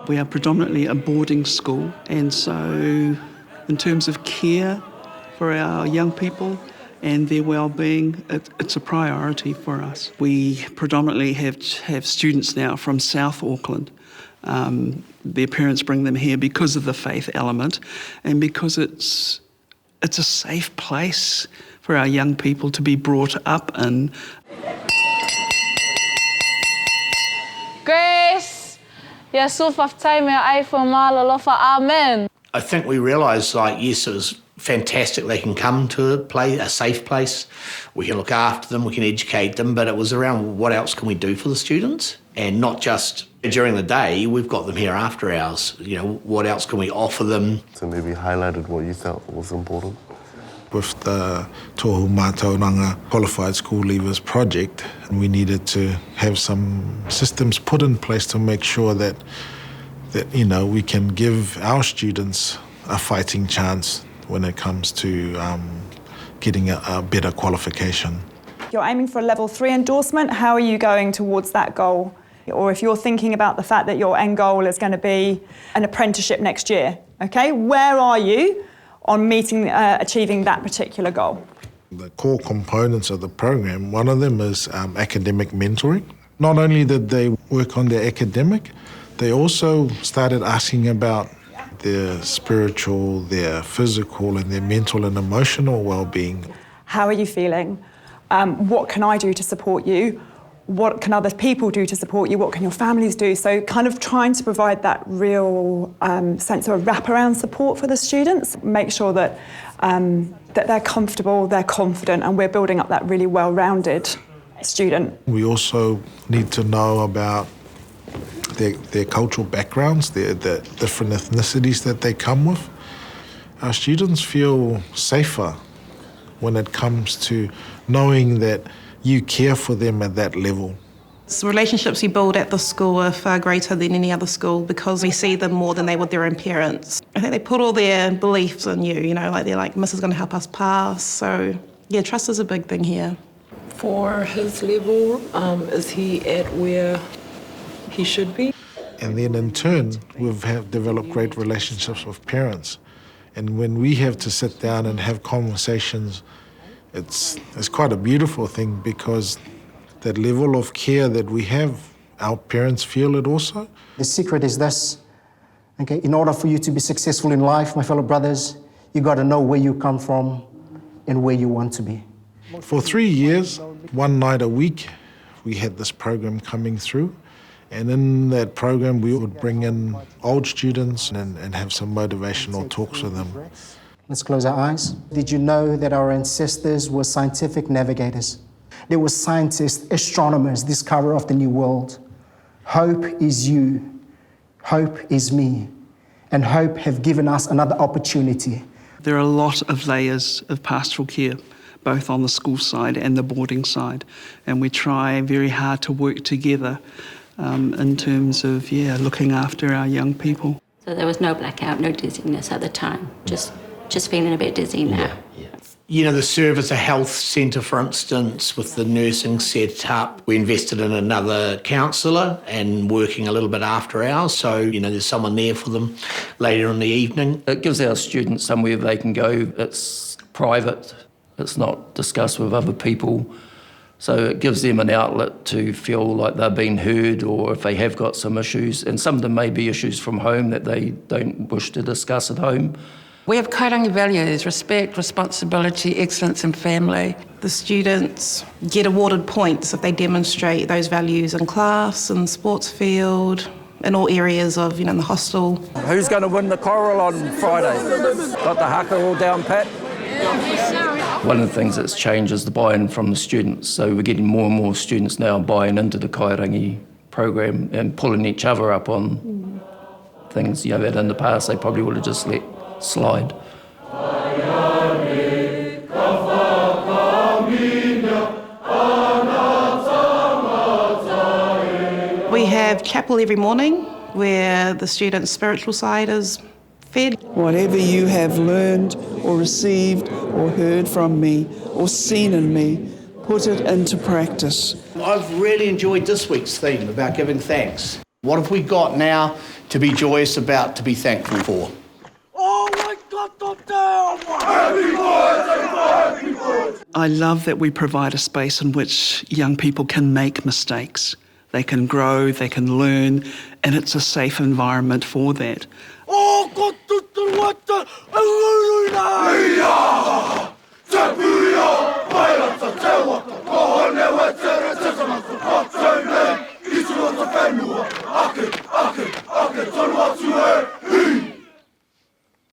We are predominantly a boarding school, and so in terms of care for our young people and their well-being, it's a priority for us. We predominantly have students now from South Auckland. Their parents bring them here because of the faith element and because it's a safe place for our young people to be brought up in. Grace, Yasuf of time iPhone Malalofa, Amen. I think we realised, yes, it was fantastic they can come to a safe place. We can look after them, we can educate them, but it was around what else can we do for the students? And not just during the day, we've got them here after hours. What else can we offer them? So maybe highlighted what you felt was important. With the Tohu Mātauranga Qualified School Leavers project, we needed to have some systems put in place to make sure that we can give our students a fighting chance when it comes to getting a better qualification. You're aiming for a level 3 endorsement. How are you going towards that goal? Or if you're thinking about the fact that your end goal is going to be an apprenticeship next year, okay? Where are you on achieving that particular goal? The core components of the program, one of them is academic mentoring. Not only did they work on their academic, they also started asking about their spiritual, their physical, and their mental and emotional well-being. How are you feeling? What can I do to support you? What can other people do to support you? What can your families do? So kind of trying to provide that real sense of wraparound support for the students, make sure that they're comfortable, they're confident, and we're building up that really well-rounded student. We also need to know about their cultural backgrounds, the different ethnicities that they come with. Our students feel safer when it comes to knowing that you care for them at that level. The relationships we build at the school are far greater than any other school because we see them more than they would their own parents. I think they put all their beliefs in you, they're like, Miss is going to help us pass. So, yeah, trust is a big thing here. For his level, is he at where he should be? And then in turn, we've developed great relationships with parents. And when we have to sit down and have conversations, it's quite a beautiful thing because that level of care that we have, our parents feel it also. The secret is this, okay? In order for you to be successful in life, my fellow brothers, you got to know where you come from and where you want to be. For 3 years, one night a week, we had this program coming through. And in that program, we would bring in old students and have some motivational talks with them. Let's close our eyes. Did you know that our ancestors were scientific navigators? They were scientists, astronomers, discoverers of the new world. Hope is you. Hope is me. And hope have given us another opportunity. There are a lot of layers of pastoral care, both on the school side and the boarding side. And we try very hard to work together in terms of, looking after our young people. So there was no blackout, no dizziness at the time, just feeling a bit dizzy now. Yeah. The Service a Health Centre, for instance, with the nursing set up, we invested in another counsellor and working a little bit after hours, so, there's someone there for them later in the evening. It gives our students somewhere they can go. It's private, it's not discussed with other people. So it gives them an outlet to feel like they're being heard, or if they have got some issues, and some of them may be issues from home that they don't wish to discuss at home. We have Kairangi values: respect, responsibility, excellence and family. The students get awarded points if they demonstrate those values in class, in the sports field, in all areas of, the hostel. Who's going to win the Coral on Friday? Got the haka all down pat? One of the things that's changed is the buy-in from the students. So we're getting more and more students now buying into the Kairangi program and pulling each other up on things, that in the past they probably would have just let slide. We have chapel every morning where the students' spiritual side is fed. Whatever you have learned or received or heard from me or seen in me, put it into practice. I've really enjoyed this week's theme about giving thanks. What have we got now to be joyous about, to be thankful for? I love that we provide a space in which young people can make mistakes. They can grow, they can learn, and it's a safe environment for that. Oh,